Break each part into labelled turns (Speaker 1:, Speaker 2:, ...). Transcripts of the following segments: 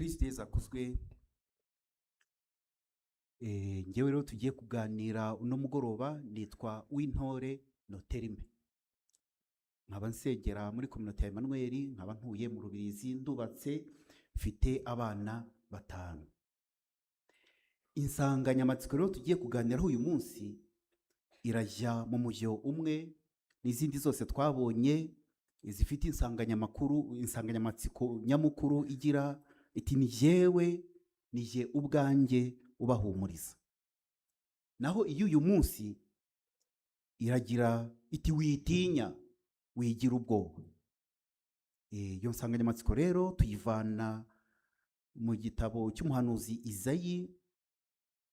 Speaker 1: Kristo Yesu akuzwe. Ngewe rero tugiye kuganira uno mugoroba, nitwa Uwintore Noterime, nkaba nsengera muri Communauté ya Emmanuel, nkaba ntuye mu Rubirizi, ndubatse, mfite abana 5. Insanganyamatsiko rero tugiye kuganiraho uyu munsi irajya mu mujyo umwe n'izindi zose twabonye zifite insanganyamatsiko nyamukuru igira iti ni jye ubwanjye ubahumuriza. Naho iyo uyu munsi iragira iti witinya, wigira ubwoba. Iyo nsanganyamatsiko rero tuyivana mu gitabo cy'umuhanuzi Izayi,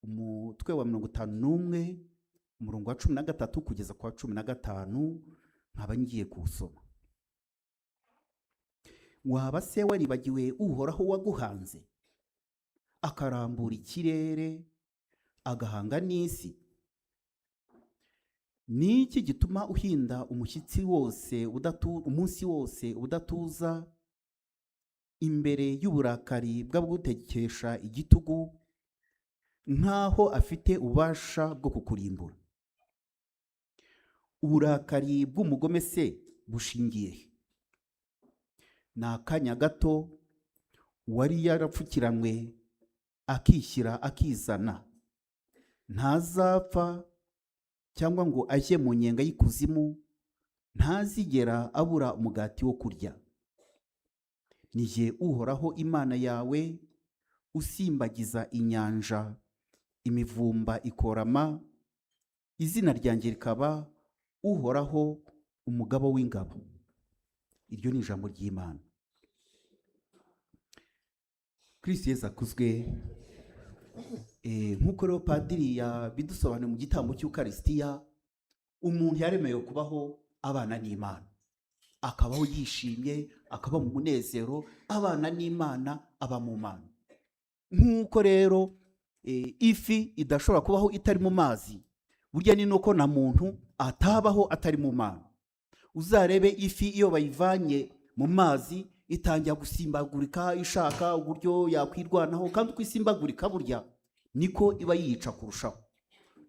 Speaker 1: umutwe wa 51 umurongo wa 13 kugeza kwa 15, nkaba ngiye kuwusoma. Waba se waribagiwe Uhoraho waguhanze, akarambura ikirere, agahanga n'isi? Niki gituma uhinda umushyitsi wose umunsi wose udatuza imbere y'uburakari bw'abagutekesha igitugu, nkaho afite ububasha bwo kukurimbura? Uburakari bw'umugome se bushingiye he? Ni akanya gato wari yarapfukiranywe akishyira akizana, ntazapfa cyangwa ngo ajye mu nyenga y'ikuzimu, ntazigera abura umugati wo kurya. Ni jye Uhoraho Imana yawe, usimbagiza inyanja, imivumba ikorama, izina ryanjye rikaba Uhoraho umugabo w'ingabo. Iryo ni ijambo ry'Imana. Kristo Yesu akuzwe. Nk'uko rero padiri yabidusobanuye mu gitambo cy'Ukarisitiya, umuntu yaremewe kubaho abana n'Imana, akabaho yishimye, akaba mu munezero, abana n'Imana, aba mu Mana. Nk'uko rero ifi idashobora kubaho itari mu mazi, burya ni nuko na muntu atabaho atari mu Mana. Uzarebe ifi iyo bayivanye mu mazi itangira gusimbagurika ishaka uburyo yakwirwanaho, kandi uko isimbagurika burya niko iba yica kurushaho.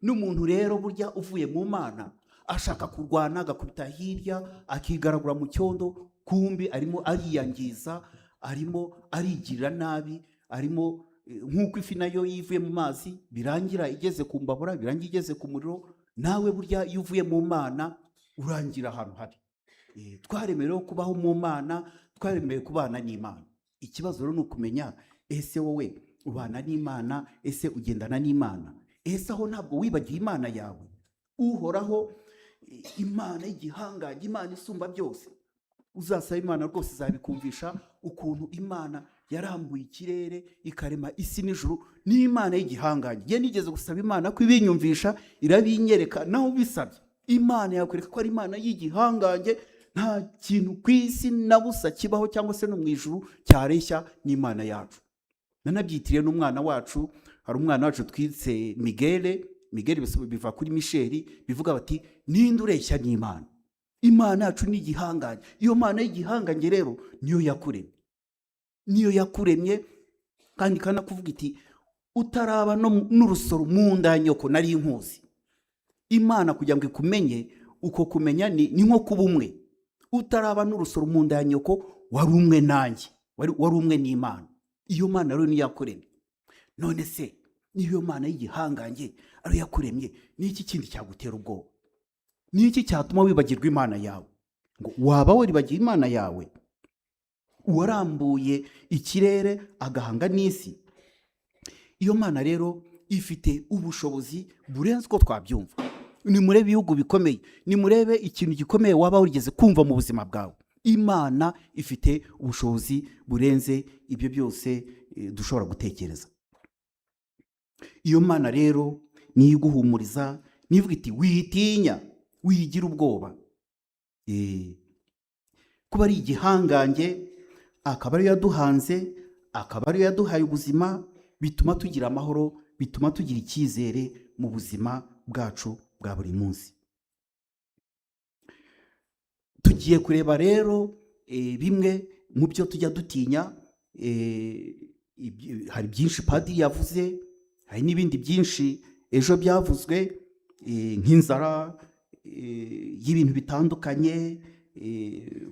Speaker 1: N'umuntu rero burya uvuye mu Mana ashaka kurwana, agakubita hirya, akigaragura mu cyondo, kumbi arimo ariyangiza, arimo arigirira nabi, arimo nk'uko ifi nayo yivuye mu mazi birangira igeze ku mbabura, birangira igeze ku muriro. Nawe burya iyo uvuye mu Mana urangira ahantu hari. Twaremerewe kubaho mu Mana, twaremerewe kubana n'Imana. Ikibazo rero ni ukumenya, ese wowe ubana n'Imana, ese ugendana n'Imana, ese aho ntabwo wibagiye Imana yawe, Uhoraho Imana y'igihangange, Imana isumba byose. Uzasaba Imana rwose izabikumvisha ukuntu Imana yarambuye ikirere ikarema isi n'ijuru. Ni Imana y'igihangange. Ngiye nigeze gusaba Imana ko ibinyumvisha, irabinyereka, naho bisabye Imana yakwereka ko ari Imana y'igihangange, nta kintu ku isi na busa kibaho cyangwa se no mu ijuru cyareshya n'Imana yacu. Nanabyitiriye n'umwana wacu, hari umwana wacu twitse Miguel biva kuri Michel, bivuga bati ninde ureshya n'Imana. Imana yacu ni igihangange. Iyo Mana y'igihangange rero niyo yakuremye, kandi kana kuvuga iti utaraba n'urusoro mu nda ya nyoko nari inkuzi. Imana kugira ngo ikumenye, uko kumenya ni nko kuba umwe. Utaraba n'urusoro mu nda ya nyoko wari umwe nanjye, wari umwe n'Imana. Iyo Mana rero niyo yakuremye. None se niyo Mana y'igihangange ari yakuremye, n'iki kindi cyagutera ubwoba? N'iki cyatuma wibagirwa Imana yawe? Ngo waba waribagiye Imana yawe? Uwarambuye ikirere agahanga n'isi. Iyo Mana rero ifite ubushobozi burenze uko twabyumva. Nimurebe ibihugu bikomeye, nimurebe ikintu gikomeye waba wigeze kumva mu buzima bwawe. Imana ifite ubushobozi burenze ibyo byose dushobora gutekereza. Iyo Mana rero niyo iguhumuriza, nivuga iti witinya, wigira ubwoba. Kuba ari igihangange, akaba ariyo yaduhanze, akaba ariyo yaduhaye ubuzima, bituma tugira amahoro, bituma tugira icyizere mu buzima bwacu bwa buri munsi. Tugiye kureba rero bimwe mu byo tujya dutinya, hari byinshi padiri yavuze, hari n'ibindi byinshi ejo byavuzwe, nk'inzara y'ibintu bitandukanye,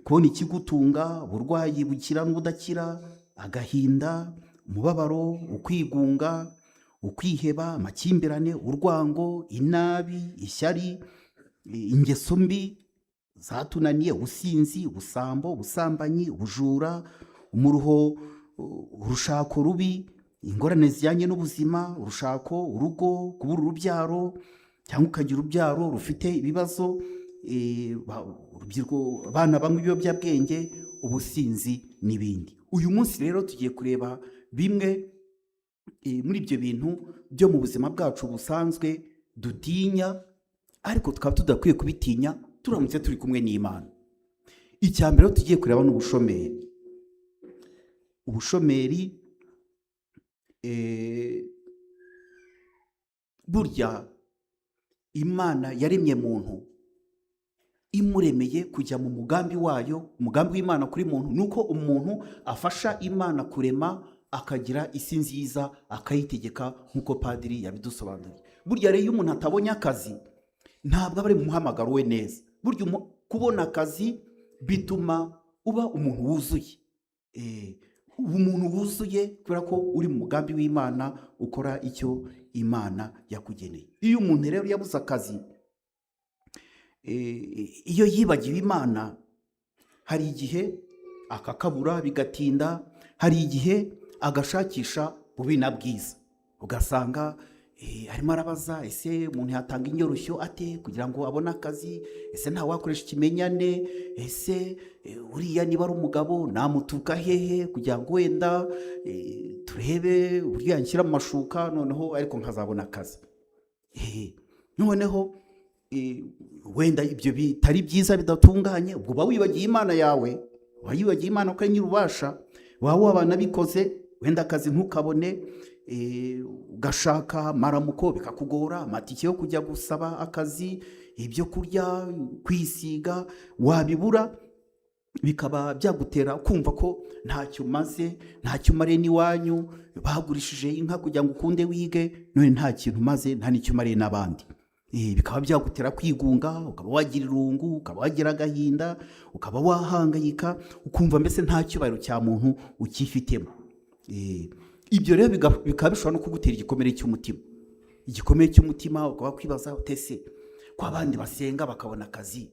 Speaker 1: kubona ikigutunga, uburwayi bukira n'ubudakira, agahinda, umubabaro, ukwigunga, ukwiheba, amakimbirane, urwango, inabi, ishyari, ingeso mbi zatunaniye, ubusinzi, ubusambo, ubusambanyi, ubujura, umuruho, urushako rubi, ingorane zijyanye n'ubuzima, urushako, urugo, kubura urubyaro cyangwa ukagira urubyaro rufite ibibazo, urubyiruko, abana banywa ibiyobyabwenge, ubusinzi n'ibindi. Uyu munsi rero tugiye kureba bimwe muri ibyo bintu byo mu buzima bwacu busanzwe dutinya, ariko tukaba tudakwiye kubitinya turamutse turi kumwe n'Imana. Icya mbere tugiye kureba ni ubushomeri. Ubushomeri, burya Imana yaremye muntu imuremeye kujya mu mugambi wayo. Umugambi w'Imana kuri muntu nuko umuntu afasha Imana kurema, akagira isi nziza, akayitegeka nk'uko padiri yabidusobanuriye. Burya rero iyo umuntu atabonye akazi ntabwo aba ari mu muhamagaro we neza. Burya kubona akazi bituma uba umuntu wuzuye, umuntu wuzuye kubera ko uri mu mugambi w'Imana, ukora icyo Imana yakugeneye. Iyo umuntu rero yabuze akazi, iyo yibagiwe Imana, hari igihe akakabura bigatinda, hari igihe agashakisha bubi na bwiza, ugasanga arimo arabaza, ese umuntu yatanga inyoroshyo ate kugira ngo abone akazi? Ese nta wakoresha ikimenyane? Ese uriya niba ari umugabo namutuka hehe kugira ngo wenda turebe uburyo yanshyira mu mashuka noneho ariko nkazabona akazi? Noneho wenda ibyo bitari byiza, bidatunganye, ubwo uba wibagiye Imana yawe, uba wibagiye Imana ko ari nyir'ububasha, waba wabikoze wenda akazi ntukabone, ugashaka maramuko bikakugora, amatike yo kujya gusaba akazi, ibyo kurya, kwisiga, wabibura, bikaba byagutera kumva ko ntacyo umaze, ntacyo umariye n'iwanyu, bagurishije inka kugira ngo ukunde wige, none nta kintu umaze, nta n'icyo umariye n'abandi. Bikaba byagutera kwigunga, ukaba wagira irungu, ukaba wagira agahinda, ukaba wahangayika, ukumva mbese nta cyubahiro cya muntu ukifitemo. Ibyo rero bikaba bishobora no kugutera igikomere cy'umutima. Igikomere cy'umutima, ukaba kwibaza utese ko abandi basenga bakabona akazi,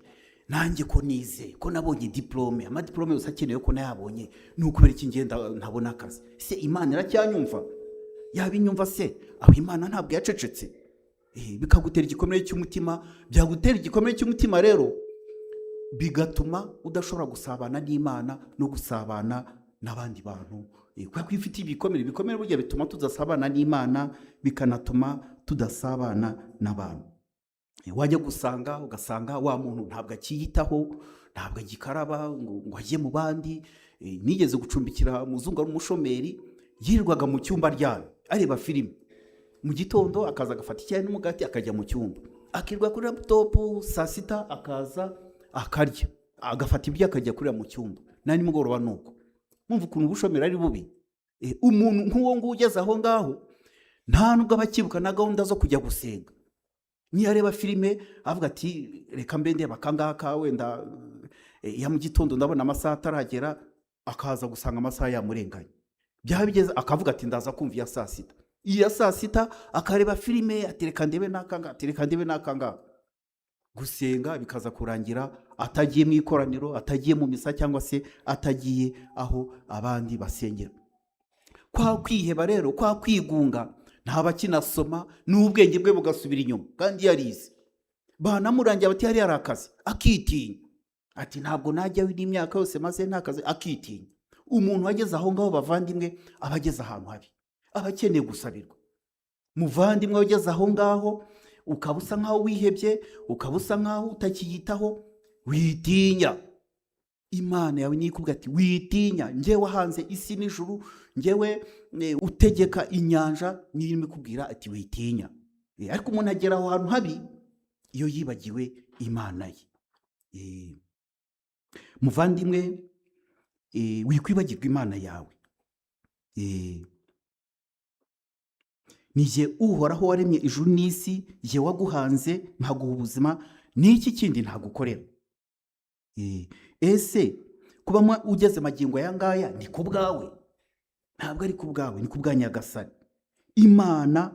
Speaker 1: nanjye ko nize, ko nabonye diplome, amadiplome yose akenewe ko nayabonye, ni ukubera iki ngenda ntabona akazi? Se Imana iracyanyumva? Yabinyumva se? Aho Imana ntabwo yacecetse? Bikagutera igikomere cy'umutima. Byagutera igikomere cy'umutima rero bigatuma udashobora gusabana n'Imana no gusabana n'abandi bantu, kubera ko ifite ibikomere burya bituma tudasabana n'Imana, bikanatuma tudasabana n'abantu. Wajya ugasanga wa muntu ntabwo akiyitaho, ntabwo agikaraba ngo ajye mu bandi. Nigeze gucumbikira umuzungu ari umushomeri, yirirwaga mu cyumba aryamye areba filime, mu gitondo akaza agafata icyayi n'umugati akajya mu cyumba, akirirwa kuri laptop, saa sita akaza akarya, agafata ibyo akajya kurira mu cyumba, na nimugoroba nuko. Mwumva ukuntu ubushomeri ari bubi. Umuntu nk'uwo nguwo ugeze aho ngaho nta nubwo aba akibuka na gahunda zo kujya gusenga. Niyo areba filime avuga ati reka mbe ndeba akangaka, wenda ya mu gitondo ndabona amasaha ataragera, akaza gusanga amasaha yamurenganye, byaba bigeze akavuga ati ndaza kumva iya saa sita. Iya saa sita akareba filime, ati reka ndebe n'akangaka. Gusenga bikaza kurangira atagiye mu ikoraniro, atagiye mu misa, cyangwa se atagiye aho abandi basengera. Kwa kwiheba rero, kwa kwigunga, ntaba kinasoma, n'ubwenge bwe bugasubira inyuma kandi yarize. Banamurangira bati hari akazi, akitinya, ati ntabwo najyaho n'imyaka yose maze nta kazi, akitinya. Umuntu wageze aho ngaho bavandimwe, aba ageze ahantu habi, aba akeneye gusabirwa. Muvandimwe wageze aho ngaho, ukaba usa nkaho wihebye, ukaba usa nkaho utakiyitaho, witinya. Imana yawe nikubwira ati witinya, njyewe wahanze isi n'ijuru, njyewe utegeka inyanja, nirimo kubwira ati witinya. Ariko umuntu agera aho hantu habi iyo yibagiwe Imana ye. Muvandimwe, wikwibagirwa Imana yawe. ni jye uhoraho waremye ijuru n'isi, jye waguhanze nkaguha ubuzima, n'iki kindi ntagukorera. Ese kuba ugeze magingo aya ngaya ni ku bwawe? Ntabwo ari ku bwawe, ni ku bwa Nyagasani. Imana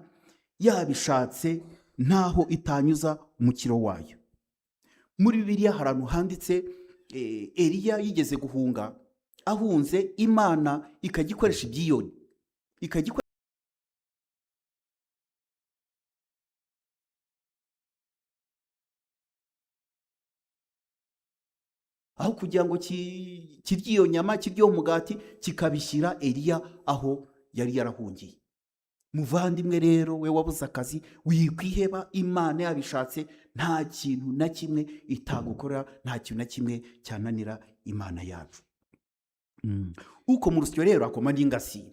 Speaker 1: yabishatse ntaho itanyuza umukiro wayo. Muri Bibiliya hari ahantu handitse Eliya yigeze guhunga, ahunze Imana ikajya ikoresha ibyiyoni, aho kugira ngo kirye iyo nyama, kirye uwo mugati, kikabishyira Eliya aho yari yarahungiye. Muvandimwe rero, we wabuze akazi, wikwiheba. Imana yabishatse nta kintu na kimwe itagukorera, nta kintu na kimwe cyananira Imana yacu. Uko mu rusyo rero akoma n'ingasire.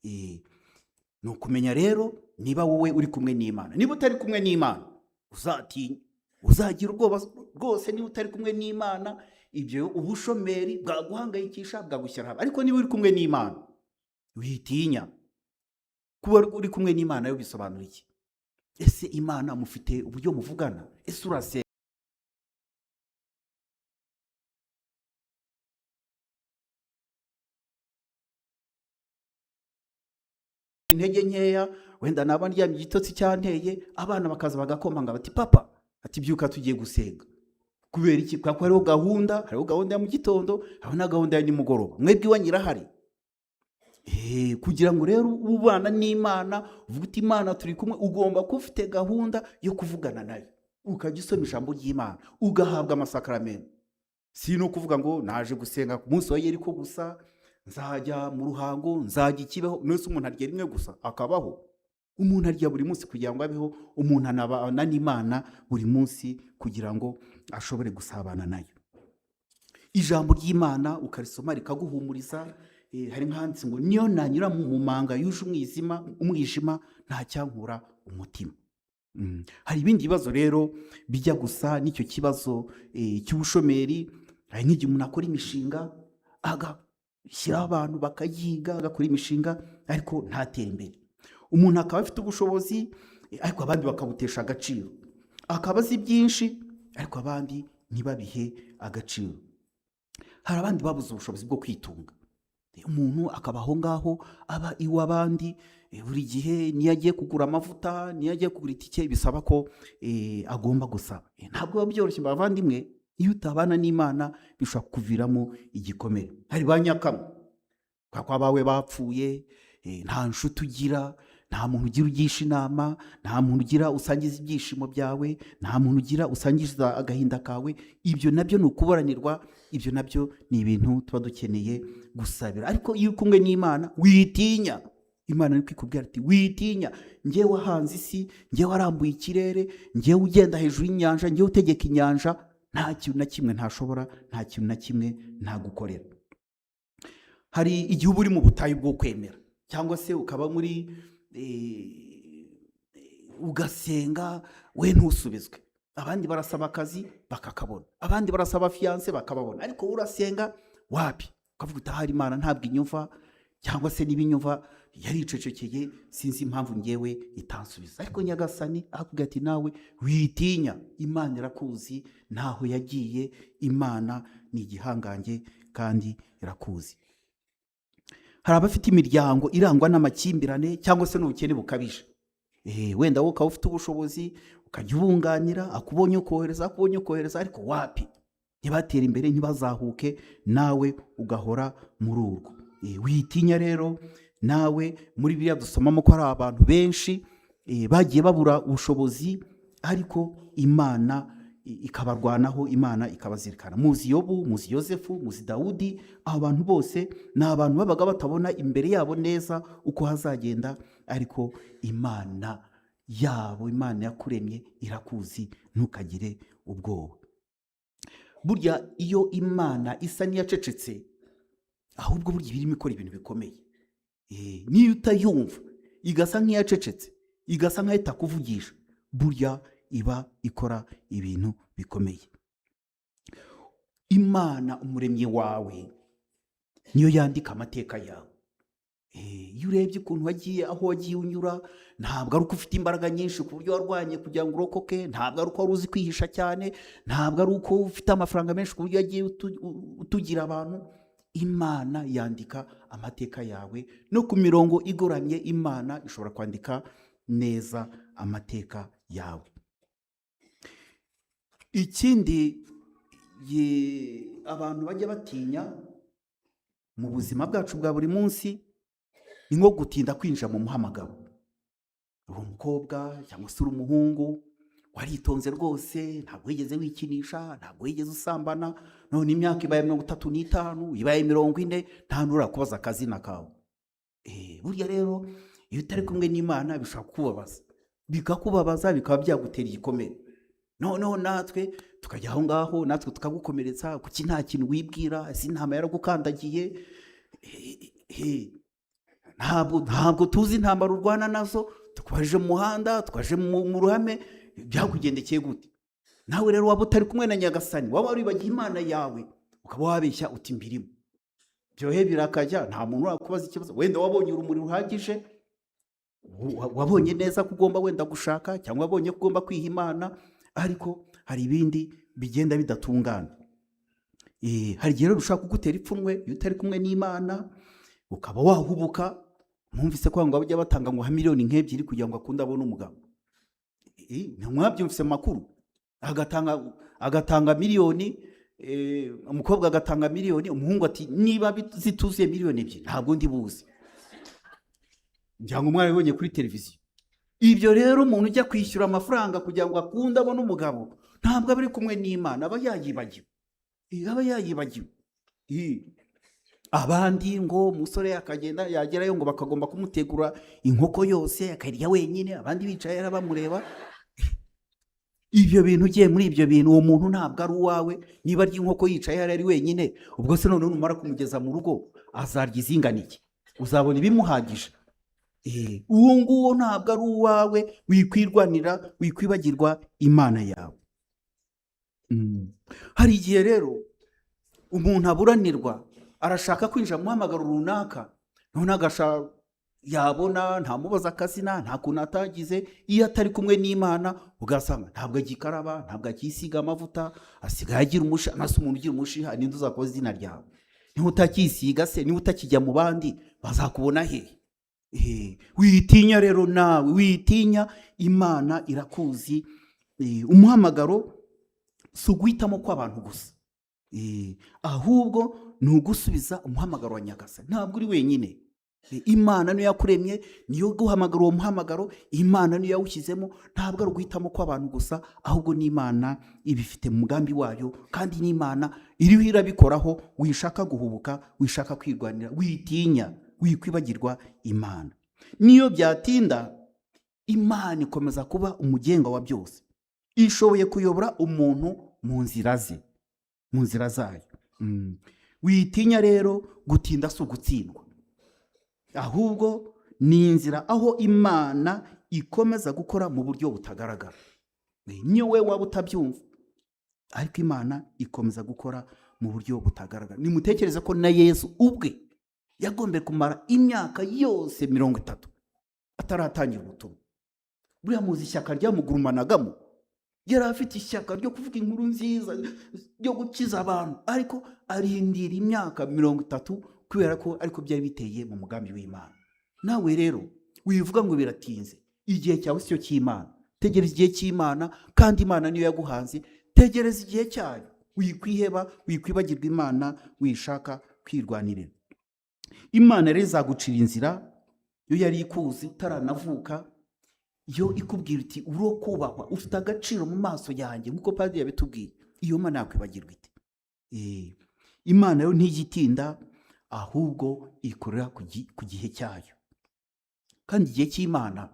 Speaker 1: Ni ukumenya rero niba wowe uri kumwe n'Imana. Niba utari kumwe n'Imana, uzatinya, uzagira ubwoba rwose. Niba utari kumwe n'Imana, ibyo ubushomeri bwaguhangayikisha, bwagushyira hamwe. Ariko niba uri kumwe n'Imana, witinya. Kuba uri kumwe n'Imana yo bisobanura iki? Ese Imana mufite uburyo muvugana? Ese urasenga? Intege nkeya, wenda naba ndyamye igitotsi cyanteye, abana bakaza bagakomanga bati papa, ati byuka tugiye gusenga. Kubera iki? Kuko hariho gahunda ya mu gitondo, hariho na gahunda ya nimugoroba. Mwebwe iwanyu irahari. Kugira ngo rero ubana n'Imana, uvuga uti Imana turi kumwe, ugomba kuba ufite gahunda yo kuvugana nayo, ukajya usoma ijambo ry'Imana, ugahabwa amasakaramentu. Si no kuvuga ngo naje gusenga ku munsi wa Yeriko gusa, nzajya mu ruhango, nzajya ikibeho. Mwese umuntu arya rimwe gusa akabaho? Umuntu arya buri munsi kugira ngo abeho. Umuntu anabana n'Imana buri munsi kugira ngo ashobore gusabana nayo. Ijambo ry'Imana ukarisoma rikaguhumuriza. Hari nk'ahanditse ngo niyo nanyura mu manga yuje umwijima ntacyankura umutima. Hari ibindi bibazo rero bijya gusa n'icyo kibazo cy'ubushomeri. Hari nk'igihe umuntu akora imishinga, agashyiraho abantu bakayiga, agakora imishinga, ariko ntatere imbere. Umuntu akaba afite ubushobozi, ariko abandi bakabutesha agaciro. Akaba azi byinshi, ariko abandi ntibabihe agaciro. Hari abandi babuze ubushobozi bwo kwitunga. Umuntu akaba aho ngaho, aba iw'abandi. Buri gihe niyo agiye kugura amavuta, niyo agiye kugura itike, bisaba ko agomba gusaba. Ntabwo biba byoroshye bavandimwe. Iyo utabana n'Imana, bishobora kuviramo igikomere. Hari ba nyakamwe, kuko abawe bapfuye, nta nshuti ugira, nta muntu ugira ugisha inama, nta muntu ugira usangiza ibyishimo byawe, nta muntu ugira usangiza agahinda kawe. Ibyo nabyo ni ukuburanirwa. Ibyo nabyo ni ibintu tuba dukeneye gusabira. Ariko iyo uri kumwe n'Imana, witinya. Imana iri kwikubwira ati witinya, njyewe wahanze isi, njyewe warambuye ikirere, njyewe ugenda hejuru y'inyanja, njyewe utegeka inyanja. Nta kintu na kimwe ntashobora, nta kintu na kimwe ntagukorera. Hari igihe uba uri mu butayu bwo kwemera, cyangwa se ukaba muri ugasenga, we ntusubizwe. Abandi barasaba akazi bakakabona, abandi barasaba fiyanse bakababona, ariko urasenga wapi? Ukavuga uti ahari Imana ntabwo inyumva, cyangwa se n'ibinyumva yaricecekeye, sinzi impamvu ngewe itansubiza. Ariko Nyagasani akubwira ati nawe witinya, Imana irakuzi, ntaho yagiye. Imana ni igihangange kandi irakuzi. Hari abafite imiryango irangwa n'amakimbirane cyangwa se n'ubukene bukabije. Wenda wowe ukaba ufite ubushobozi, ukajya ubunganira, akubonye ukohereza, ariko wapi? Ntibatera imbere, ntibazahuke, nawe ugahora muri urwo. Witinya rero nawe. Muri Bibiliya dusomamo ko hari abantu benshi bagiye babura ubushobozi, ariko Imana ikabarwanaho, Imana ikabazirikana. Muzi Yobu, muzi Yosefu, muzi Dawudi. Abo bantu bose ni abantu babaga batabona imbere yabo neza uko hazagenda, ariko Imana yabo, Imana yakuremye irakuzi, ntukagire ubwoba. Burya iyo Imana isa n'iyacecetse, ahubwo burya irimo ikora ibintu bikomeye. Niyo utayumva, igasa nk'iyacecetse, igasa nk'aho itakuvugisha, burya iba ikora ibintu bikomeye. Imana umuremyi wawe niyo yandika amateka yawe. Iyo urebye ukuntu wagiye aho wagiye unyura, ntabwo ari uko ufite imbaraga nyinshi ku buryo warwanye kugira ngo urokoke, ntabwo ari uko wari uzi kwihisha cyane, ntabwo ari uko ufite amafaranga menshi ku buryo yagiye utugira abantu. Imana yandika amateka yawe, no ku mirongo igoramye Imana ishobora kwandika neza amateka yawe. Ikindi abantu bajya batinya mu buzima bwacu bwa buri munsi ni nko gutinda kwinjira mu muhamagaro. Uri umukobwa cyangwa se uri umuhungu, waritonze rwose, ntabwo wigeze wikinisha, ntabwo wigeze usambana, none imyaka ibaye 35, ibaye 40, nta nura kubaza akazina kawe. Burya rero iyo utari kumwe n'Imana bishobora kukubabaza, bikakubabaza, bikaba byagutera igikomere. Noneho natwe tukajya aho ngaho, natwe tukagukomeretsa, kuki nta kintu wibwira, ese intama yaragukandagiye. Ntabwo tuzi intambara urwana nazo, twaje mu muhanda, twaje mu ruhame, byakugendekeye gute? Nawe rero waba utari kumwe na Nyagasani, waba waribagiye Imana yawe, ukaba wabeshya uti mbirimo. Byohe birakajya, nta muntu urakubaza ikibazo. Wenda wabonye urumuri ruhagije, wabonye neza ko ugomba wenda gushaka, cyangwa wabonye ko ugomba kwiha Imana, ariko hari ibindi bigenda bidatungana. Hari igihe rero ushaka kugutera ipfunwe iyo utari kumwe n'Imana, ukaba wahubuka. Mwumvise ko ngo bajya batanga ngo miliyoni nk'ebyiri kugira ngo akunde abone umugabo. Ntimwabyumvise mu makuru? Agatanga miliyoni, umukobwa agatanga miliyoni, umuhungu ati niba zituzuye miliyoni 2 ntabwo ndi buzi. Ngira ngo mwarabonye kuri televiziyo. Ibyo rero umuntu ujya kwishyura amafaranga kugira ngo akunde abone umugabo, ntabwo aba ari kumwe n'Imana, aba yayibagiwe. Abandi ngo umusore akagenda yagerayo ngo bakagomba kumutegura inkoko yose akarya wenyine, abandi bicaye bamureba. Ibyo bintu ugiye muri ibyo bintu, uwo muntu ntabwo ari uwawe. Niba arya inkoko yicaye ari wenyine, ubwo se none numara kumugeza mu rugo azarya izinganiye, uzabona ibimuhagije. Uwo nguwo ntabwo ari uwawe, wikwirwanira, wikwibagirwa Imana yawe. Hari igihe rero umuntu aburanirwa, arashaka kwinjira mu muhamagaro runaka, none agashaka yabona ntamubaza akazina, nta kuntu atagize. Iyo atari kumwe n'Imana ugasanga ntabwo agikaraba, ntabwo akisiga amavuta, asigaye agira umushiha. Nase umuntu ugira umushiha ninde uzakoza izina ryawe? Niba utakisiga se, niba utakijya mu bandi, bazakubona hehe? Witinya rero nawe, witinya, Imana irakuzi. Umuhamagaro si uguhitamo kw'abantu gusa, ahubwo ni ugusubiza umuhamagaro wa Nyagasani. Ntabwo uri wenyine. Imana niyo yakuremye, niyo guhamagara uwo muhamagaro. Imana niyo yawushyizemo. Ntabwo ari uguhitamo kw'abantu gusa, ahubwo n'Imana ibifite mu mugambi wayo, kandi n'Imana iriho irabikoraho. Wishaka guhubuka, wishaka kwirwanira, witinya, wikwibagirwa Imana. Niyo byatinda, Imana ikomeza kuba umugenga wa byose. Ishoboye kuyobora umuntu mu nzira ze, mu nzira zayo. Witinya rero, gutinda si ugutsindwa, ahubwo ni inzira aho Imana ikomeza gukora mu buryo butagaragara. Niyo we waba utabyumva, ariko Imana ikomeza gukora mu buryo butagaragara. Nimutekereze ko na Yesu ubwe yagombye kumara imyaka yose 30 ataratangira ubutumwa. Buriya muzi ishyaka ryamugurumanagamo, yari afite ishyaka ryo kuvuga inkuru nziza, ryo gukiza abantu, ariko arindira imyaka 30 kubera ko ariko byari biteye mu mugambi w'Imana. Nawe rero wivuga ngo biratinze, igihe cyawe cyo cy'Imana. Tegereza igihe cy'Imana, kandi Imana niyo yaguhanze. Tegereza igihe cyayo, wikwiheba, wikwibagirwa Imana, wishaka kwirwanirira. Imana rero izagucira inzira. Yo yari ikuzi utaranavuka, yo ikubwira iti uro kubahwa, ufite agaciro mu maso yanjye, nkuko Padiri yabitubwiye. Iyo Mana yakwibagirwa ite? Imana rero ntigitinda, ahubwo ikorera ku gihe cyayo, kandi igihe cy'Imana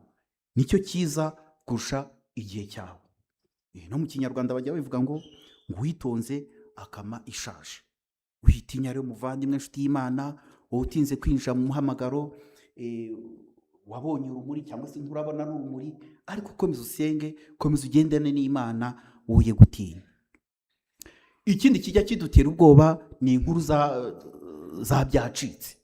Speaker 1: nicyo cyiza kurusha igihe cyawe. No mu Kinyarwanda bajya bavuga ngo witonze akama ishaje. Witinya rero muvandimwe, nshuti y'Imana, wowe utinze kwinjira mu muhamagaro, wabonye urumuri cyangwa se nturabona n'urumuri, ariko komeza usenge, komeza ugendane n'Imana, woye gutinya. Ikindi kijya kidutera ubwoba ni inkuru za byacitse.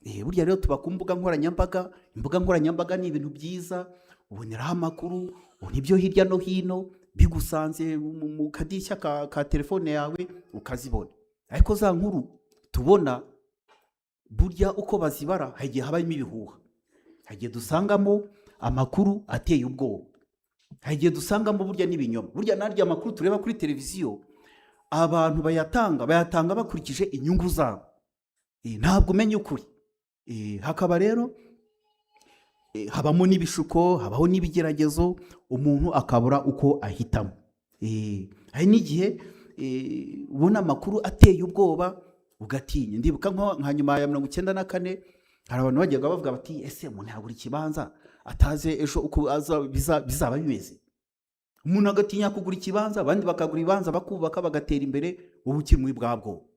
Speaker 1: Burya rero tuba ku mbuga nkoranyambaga. Imbuga nkoranyambaga ni ibintu byiza, uboneraho amakuru, ubona ibyo hirya no hino bigusanze mu kadirishya ka telefone yawe ukazibona. Ariko za nkuru tubona burya uko bazibara hagiye habamo ibihuha, hagiye dusangamo amakuru ateye ubwoba, hagiye dusangamo burya n'ibinyoma. Burya naryo amakuru tureba kuri televiziyo abantu bayatanga bakurikije inyungu zabo, ntabwo umenya ukuri. Hakaba rero habamo n'ibishuko, habaho n'ibigeragezo, umuntu akabura uko ahitamo. Hari n'igihe ubona amakuru ateye ubwoba ugatinya. Ndibuka nka nyuma ya 1994 hari abantu bajyaga bavuga bati ese umuntu yagura ikibanza ataze ejo uko bizaba bimeze. Umuntu agatinya kugura ikibanza, abandi bakagura ibanza bakubaka bagatera imbere, ubu kimwe bwabwo.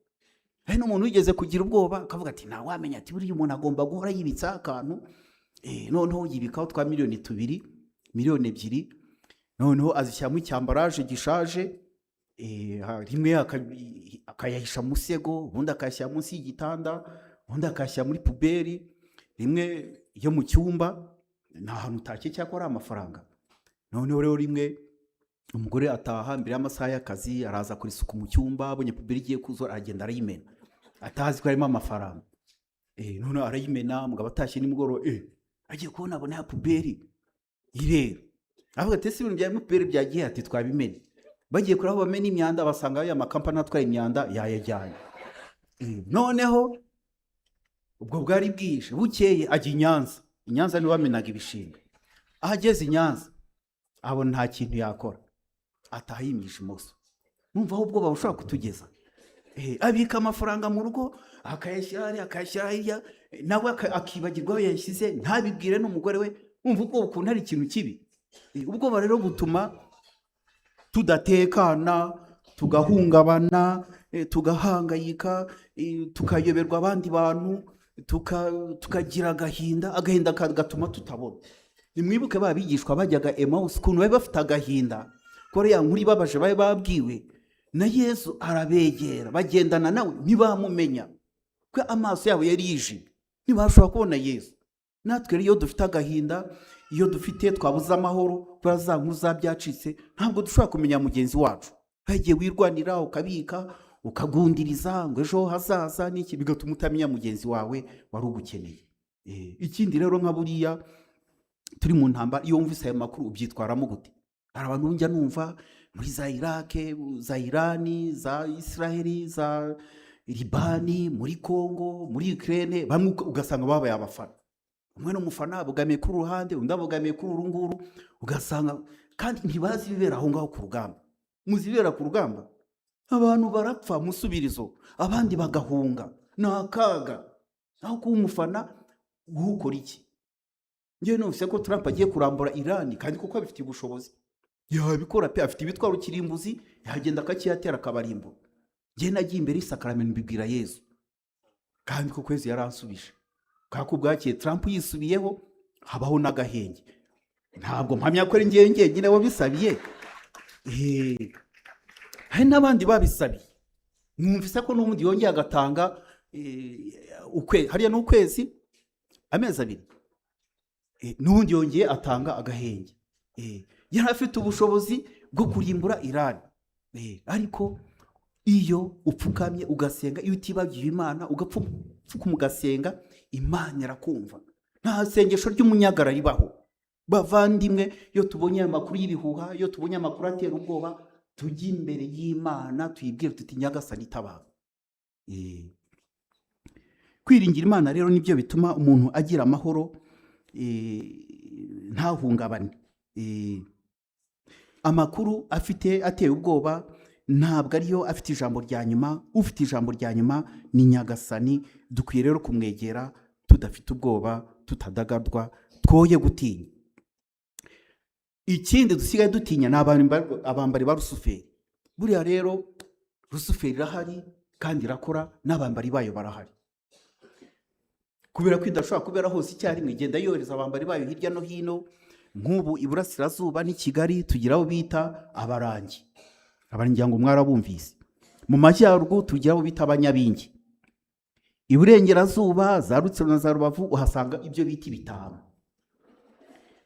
Speaker 1: Hari n'umuntu wigeze kugira ubwoba akavuga ati nta wamenya ati buriya umuntu agomba guhora yibitsa akantu, noneho yibikaho twa miliyoni 2 miliyoni 2, noneho azishyiramo icyambaraje gishaje, rimwe akayahisha musego, ubundi akayashyira munsi y'igitanda, ubundi akayashyira muri puberi, rimwe yo mu cyumba nta hantu utake cyakora amafaranga. Noneho rero rimwe umugore ataha mbere y'amasaha y'akazi, araza kuri isuku mu cyumba, abonye puberi igiye kuzura aragenda arayimena, atazi ko harimo amafaranga. Noneho arayimena, mugabo atashye nimugoro agiye kubona abona ya puberi irera, avuga ati ese ibintu bya puberi byagiye, ati twabimena. Bagiye kuri aho bamena imyanda basanga ya makampani atwaye imyanda yayajyanye. Noneho ubwo bwari bwije, bukeye ajya i Nyanza. I Nyanza niwe wamenaga ibishingwe. Ahageze i Nyanza abona nta kintu yakora, ataha yimisha imoso. Numva aho ubwo bawushobora kutugeza. Abika amafaranga mu rugo akayashyira hirya, nawe akibagirwa aho yashyize, ntabibwire n'umugore we. Umva ubwo ukuntu ari ikintu kibi. Ubwoba rero butuma tudatekana, tugahungabana, tugahangayika, tukayoberwa abandi bantu, tukagira agahinda gatuma tutabona. Nimwibuke babigishwa bajyaga Emmaus ukuntu bari bafite agahinda, ko ya nkuru ibabaje bari babwiwe na Yesu, arabegera bagendana nawe ntibamumenya, ko amaso yabo yari yijimye, ntibashobora kubona Yesu. Natwe iyo dufite agahinda, iyo dufite twabuze amahoro kubera za nkuru zabyacitse, ntabwo dushobora kumenya mugenzi wacu. Hagiye wirwanira ukabika ukagundiriza ngo ejo hazaza n'iki, bigatuma utamenya mugenzi wawe wari ugukeneye. Ikindi rero nka buriya turi mu ntambara, iyo wumvise ayo makuru ubyitwaramo gute? Hari abantu njya numva muri za Iraq, za Irani, za Israeli, za Libani, muri Kongo, muri Ukraine, bamwe ugasanga babaye abafana. Umwe n'umufana abogamiye kuri uruhande, undi abogamiye kuri urunguru, ugasanga kandi ntibazi ibibera aho ngaho ku rugamba. Muzibera ku rugamba abantu barapfa musubirizo, abandi bagahunga, nakaga. Aho kuba umufana ukora iki? Ngewe numvise ko Trump agiye kurambura Irani, kandi kuko abifitiye ubushobozi yabikora pe, afite ibitwaro kirimbuzi, yagenda akakiyatera akabarimbura. Ngewe nagiye imbere y'isakaramento mbibwira Yesu, kandi ko kwezi yaransubije. Kako bwakiye Trump yisubiyeho, habaho n'agahenge. Ntabwo mpamya ko ari ngewe nyine wabisabiye, hari n'abandi babisabiye. Mwumvise ko n'ubundi yongeye agatanga hariya n'ukwezi, amezi 2, n'ubundi yongeye atanga agahenge. Yari afite ubushobozi bwo kurimbura Irani. Ariko iyo upfukamye ugasenga, iyo utibagiye Imana ugapfuka ugasenga, Imana irakumva. Nta sengesho ry'umunyagara ribaho. Bavandimwe, iyo tubonye amakuru y'ibihuha, iyo tubonye amakuru atera ubwoba, tujye imbere y'Imana tuyibwire tuti Nyagasani tabara. Kwiringira Imana rero nibyo bituma umuntu agira amahoro, ntahungabane. Amakuru afite ateye ubwoba ntabwo ariyo afite ijambo rya nyuma. Ufite ijambo rya nyuma ni Nyagasani. Dukwiye rero kumwegera tudafite ubwoba, tutadagadwa, twoye gutinya. Ikindi dusigaye dutinya ni abambari ba Rusuferi. Buriya rero Rusuferi irahari kandi irakora, n'abambari bayo barahari. Kubera ko idashobora kubera hose icyarimwe, igenda yohereza abambari bayo hirya no hino. Nk'ubu Iburasirazuba ni Kigali tugira abo bita abarangi. Abarangi ngo mwarabumvise. Mu majyaruguru tugira abo bita abanyabingi. iburengerazuba za Rutsiro na za Rubavu uhasanga ibyo bita ibitama,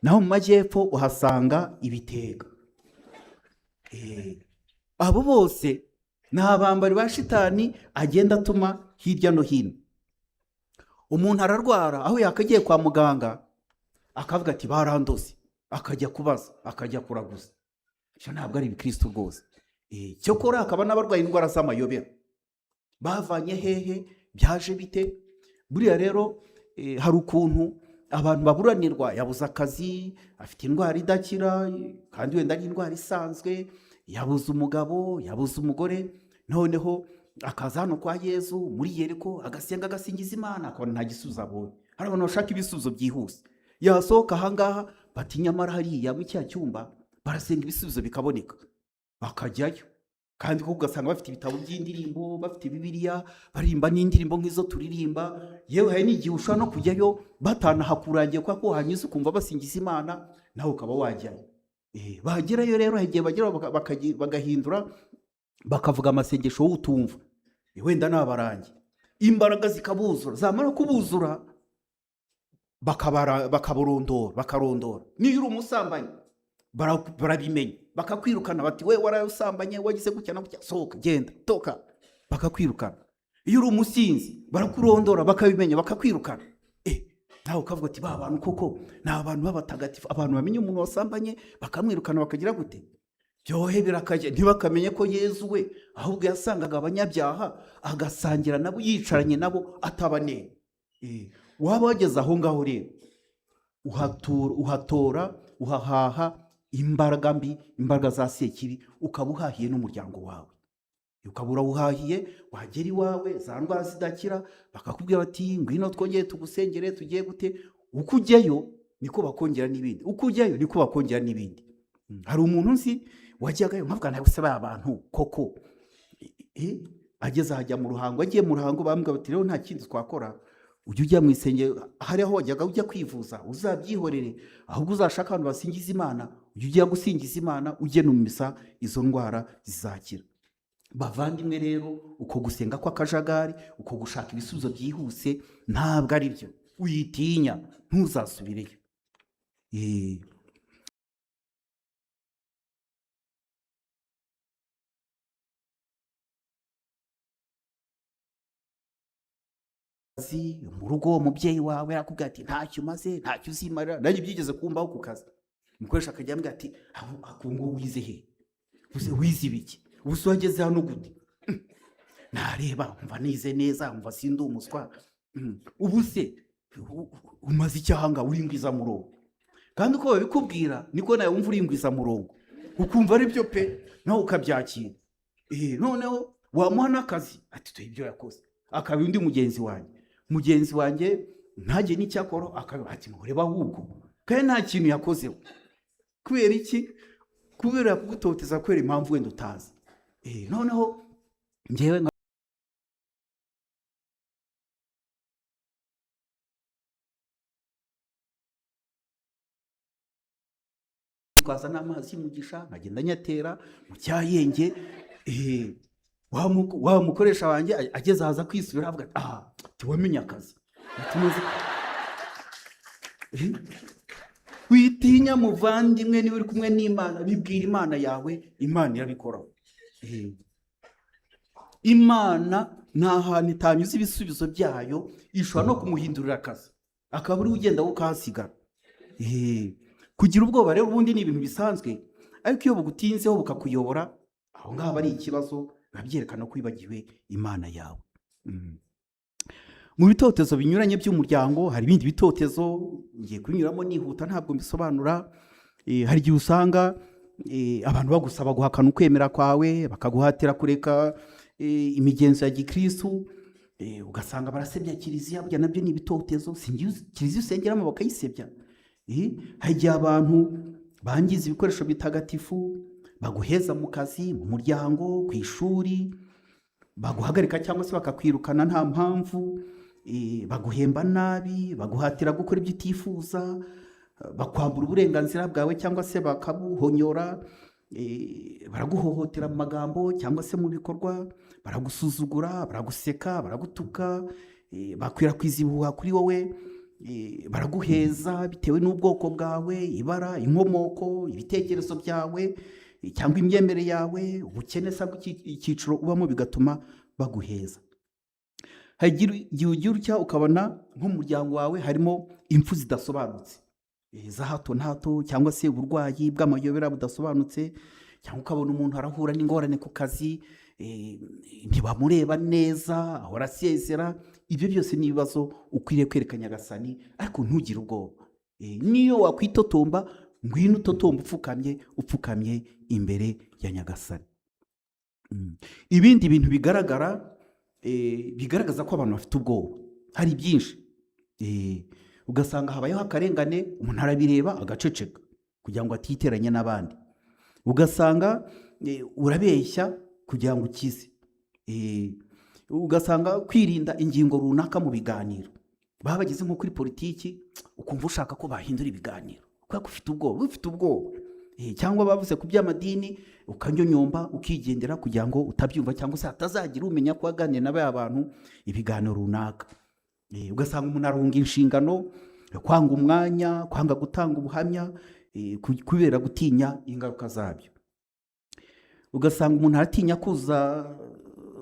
Speaker 1: naho mu majyepfo uhasanga ibitega. Abo bose ni abambari ba shitani agenda atuma hirya no hino. Umuntu ararwara, aho yakagiye kwa muganga akavuga ati barandoze, akajya kubaza, akajya kuraguza. Cyo ntabwo ari ibikristo rwose. Cyokora akaba n'abarwaye indwara z'amayobera. Bavanye hehe, byaje bite? Buriya rero hari ukuntu abantu baburanirwa, yabuze akazi, afite indwara idakira kandi wenda ari indwara isanzwe, yabuze umugabo, yabuze umugore, noneho akaza hano kwa Yezu muri Yeriko agasenga agasingiza Imana, akabona nta gisubizo abonye. Hari abantu bashaka ibisubizo byihuse, yasohoka ahangaha bati nyamara hariya mu cya cyumba barasenga ibisubizo bikaboneka, bakajyayo. Kandi kuko ugasanga bafite ibitabo by'indirimbo, bafite Bibiliya, barimba n'indirimbo nk'izo turirimba. Yewe hari n'igihe ushobora no kujyayo batanahakurangiye kuko hanyuze ukumva basingiza Imana, nawe ukaba wajyayo. Bagerayo rero igihe bagera bagahindura bakavuga amasengesho w'utumva, wenda n'abarangi, imbaraga zikabuzura, zamara kubuzura bakarondora. Niyo uri umusambanyi barabimenya, bakakwirukana bati we warayusambanye, wagize gutya na gutya, sohoka, genda, toka, bakakwirukana. Iyo uri umusinzi barakurondora bakabimenya, bakakwirukana. Nawe ukavuga ati ba bantu koko ni abantu b'abatagatifu, abantu bamenye umuntu wasambanye bakamwirukana bakagira gute? Byohe birakajya, ntibakamenye ko Yezu we ahubwo yasangaga abanyabyaha agasangira nabo, yicaranye nabo atabaneye. Waba wageze aho ngaho rero uhatora uhahaha imbaraga mbi, imbaraga za sekibi, ukaba uhahiye n'umuryango wawe. Ukabura uhahiye, wagera iwawe za ndwara zidakira, bakakubwira bati ngwino twongeye tugusengere, tugiye gute. Uko ujyayo niko bakongera n'ibindi, uko ujyayo niko bakongera n'ibindi. Hari umuntu nzi wajyagayo nkavuga nawe se ba bantu koko, ageze ahajya mu ruhango, agiye mu ruhango bambwira bati rero nta kindi twakora, ujya mu isengero, hari aho wajyaga ujya kwivuza, uzabyihorere, ahubwo uzashaka abantu basingiza Imana, ujya gusingiza Imana, ujye no mu misa, izo ndwara zizakira. Bavandimwe rero, uko gusenga kw'akajagari, uko gushaka ibisubizo byihuse ntabwo ari byo. Uyitinya, ntuzasubireyo. Mu rugo umubyeyi wawe arakubwira ati ntacyo umaze, ntacyo uzimarira. Nanjye byigeze kumbaho ku kazi, umukoresha akajya ambwira ati ngo wize he, wize ibiki, ubu wageze hano gute? Nareba umva nize neza, umva sindi umuswa. Ubu se umaze icyahanga uringwiza murongo, kandi uko babikubwira niko nawe wumva uringwiza murongo, ukumva ari byo pe, nawe ukabyakira. Noneho wamuha n'akazi ati tuye ibyo yakoze, akaba undi mugenzi wanjye ntajye n'icyakora, akaba ati mureba ahubwo kandi nta kintu yakozeho. Kubera iki? Kubera kugutoteza, kubera impamvu wenda utazi. Noneho njyewe twaza n'amazi y'umugisha nkagenda nyatera mu cyayenge. Wa mukoresha wanjye ageze ahaza kwisubira avuga ati wamenye akazi, witinya muvandimwe, niba uri kumwe n'Imana bibwira Imana yawe, Imana irabikoraho. Imana nta hantu itanyuze ibisubizo byayo, ishobora no kumuhindurira akazi akaba uri ugenda ukahasigara. Kugira ubwoba rero ubundi ni ibintu bisanzwe, ariko iyo bugutinzeho bukakuyobora, aho ngaho ari ikibazo, babyerekana ko wibagiwe Imana yawe. Mu bitotezo binyuranye by'umuryango hari ibindi bitotezo ngiye kunyuramo nihuta, ntabwo mbisobanura. Hari igihe usanga abantu bagusaba guhakana ukwemera kwawe, bakaguhatira kureka imigenzo ya gikristo, ugasanga barasebya kiliziya. Burya nabyo ni ibitotezo, kiliziya usengeramo bakayisebya. Hari igihe abantu bangiza ibikoresho bitagatifu, baguheza mu kazi, mu muryango, ku ishuri, baguhagarika cyangwa se bakakwirukana nta mpamvu, baguhemba nabi, baguhatira gukora ibyo utifuza, bakwambura uburenganzira bwawe cyangwa se bakabuhonyora, baraguhohotera mu magambo cyangwa se mu bikorwa, baragusuzugura, baraguseka, baragutuka, bakwirakwiza ibihuha kuri wowe, baraguheza bitewe n'ubwoko bwawe, ibara, inkomoko, ibitekerezo byawe, cyangwa imyemerere yawe, ubukene cyangwa icyiciro ubamo, bigatuma baguheza. igihe ugira utya ukabona nk'umuryango wawe harimo impfu zidasobanutse, za hato na hato, cyangwa se uburwayi bw'amayobera budasobanutse, cyangwa ukabona umuntu arahura n'ingorane ku kazi, ntibamureba neza, ahora asezera. Ibyo byose ni ibibazo ukwiriye kwereka Nyagasani, ariko ntugire ubwoba. Niyo wakwitotomba, ngwino utotomba upfukamye imbere ya Nyagasani. Ibindi bintu bigaragaza ko abantu bafite ubwoba hari byinshi. Ugasanga habayeho akarengane, umuntu arabireba agaceceka kugira ngo atiteranye n'abandi. Ugasanga urabeshya kugira ngo ukize. Ugasanga kwirinda ingingo runaka mu biganiro, baba bageze nko kuri politiki, ukumva ushaka ko bahindura ibiganiro kubera ko ufite ubwoba. Cyangwa bavuze ku by'amadini, ukanyonyomba ukigendera kugira ngo utabyumva, cyangwa se hatazagira umenya ko waganira n'aba bantu ibiganiro runaka. Ugasanga umuntu arunga inshingano, kwanga umwanya, kwanga gutanga ubuhamya, kubera gutinya ingaruka zabyo. Ugasanga umuntu aratinya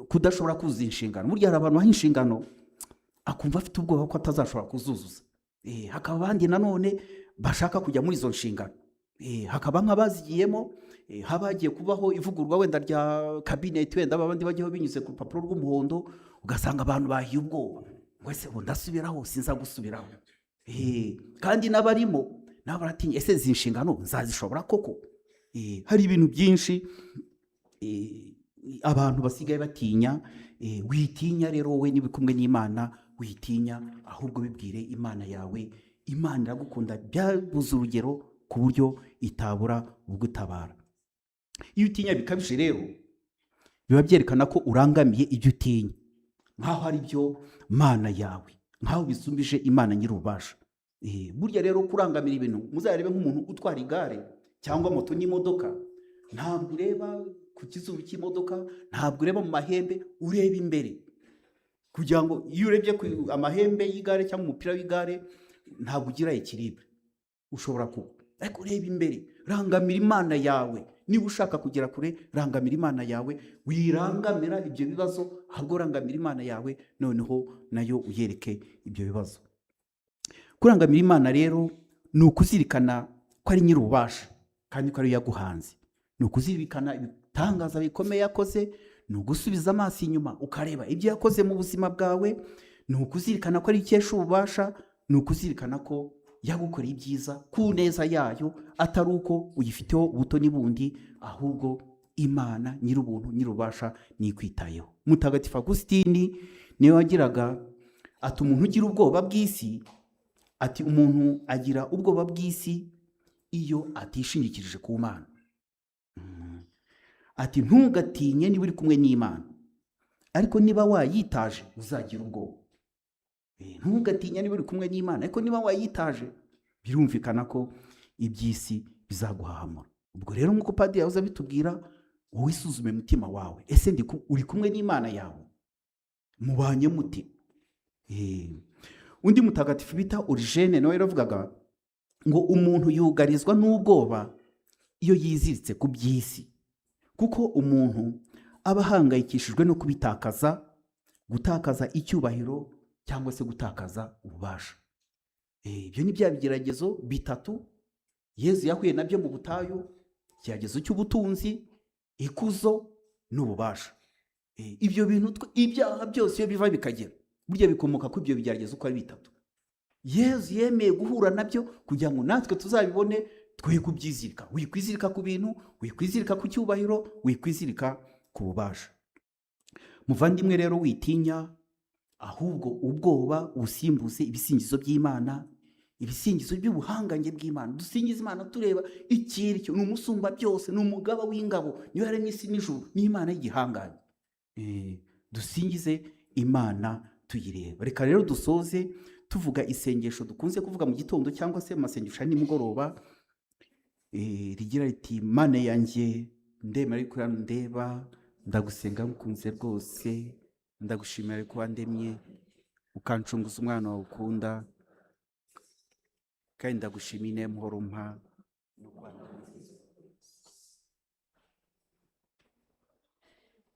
Speaker 1: kudashobora kuzuza inshingano. Burya hari abantu baha inshingano akumva afite ubwoba ko atazashobora kuzuzuza. Hakaba abandi nanone bashaka kujya muri izo nshingano. Hakaba nk'abazigiyemo, habagiye kubaho ivugurwa wenda rya kabineti, wenda abandi bajyaho binyuze ku rupapuro rw'umuhondo, ugasanga abantu bahiye ubwoba, wese ndasubiraho sinza gusubiraho. Kandi n'abarimo nabo baratinya, ese izi nshingano nzazishobora koko? Hari ibintu byinshi abantu basigaye batinya. Witinya rero wowe, niba kumwe n'Imana witinya, ahubwo bibwire Imana yawe. Imana iragukunda byabuze urugero, ku buryo itabura ugutabara. Iyo utinya bikabije rero, biba byerekana ko urangamiye ibyo utinya, nk'aho ari byo Mana yawe, nk'aho bisumbije Imana nyir'ububasha. Burya rero kurangamira ibintu, muzarebe nk'umuntu utwara igare cyangwa moto n'imodoka, ntabwo ureba ku kizuru cy'imodoka, ntabwo ureba mu mahembe, ureba imbere, kugira ngo iyo urebye ku amahembe y'igare cyangwa umupira w'igare, ntabwo ugira ekilibre, ushobora kugwa. Ariko ureba imbere, rangamira Imana yawe. Niba ushaka kugera kure, rangamira Imana yawe, wirangamira ibyo bibazo, ahubwo rangamira Imana yawe, noneho nayo uyereke ibyo bibazo. Kurangamira Imana rero ni ukuzirikana ko ari nyir'ububasha kandi ko ari yaguhanze. Ni ukuzirikana ibitangaza bikomeye yakoze, ni ugusubiza amaso inyuma ukareba ibyo yakoze mu buzima bwawe, ni ukuzirikana ko ari ikesha ububasha, ni ukuzirikana ko yagukoreye ibyiza ku neza yayo, atari uko uyifiteho ubutoni bundi, ahubwo Imana nyir'ubuntu nyir'ububasha nikwitayeho. Mutagatifu Agusitini niwe wagiraga ati umuntu ugira ubwoba bw'isi, ati umuntu agira ubwoba bw'isi iyo atishingikirije ku Mana. Ati ntugatinye niba uri kumwe n'Imana, ariko niba wayitaje uzagira ubwoba. Ntugatinye niba uri kumwe n'Imana, ariko niba wayitaje birumvikana ko iby'isi bizaguhahamura. Ubwo rero nk'uko Padiri yahoze abitubwira, wowe isuzume mutima wawe, ese uri kumwe n'Imana yawe? Mubanye muti? Undi mutagatifu bita Origene nawe yaravugaga ngo umuntu yugarizwa n'ubwoba iyo yiziritse ku by'isi, kuko umuntu aba ahangayikishijwe no kubitakaza, gutakaza icyubahiro cyangwa se gutakaza ububasha. Ibyo ni bya bigeragezo bitatu Yezu yahuye nabyo mu butayu: ikigeragezo cy'ubutunzi, ikuzo n'ububasha. Ibyo bintu, ibyaha byose iyo biva bikagera, burya bikomoka ku ibyo bigeragezo uko ari bitatu. Yezu yemeye guhura nabyo kugira ngo natwe tuzabibone, twe kubyizirika. Wikwizirika ku bintu, wikwizirika ku cyubahiro, wikwizirika ku bubasha. Muvandimwe rero, witinya, ahubwo ubwoba ubusimbuze ibisingizo by'Imana, ibisingizo by'ubuhangange bw'Imana. Dusingiza Imana tureba ikiricyo, ni umusumba byose, ni umugaba w'ingabo, niyo yaremye isi n'ijuru, ni Imana y'igihangange. Dusingize Imana tuyireba. Reka rero dusoze tuvuga isengesho dukunze kuvuga mu gitondo cyangwa se mu masengesho ya nimugoroba, rigira riti: Mana yanjye ndemera ariko ndeba, ndagusenga ngukunze rwose, ndagushimira ko wandemye, ukancunguza umwana wawe ukunda, kandi ndagushimiye muhoro umpa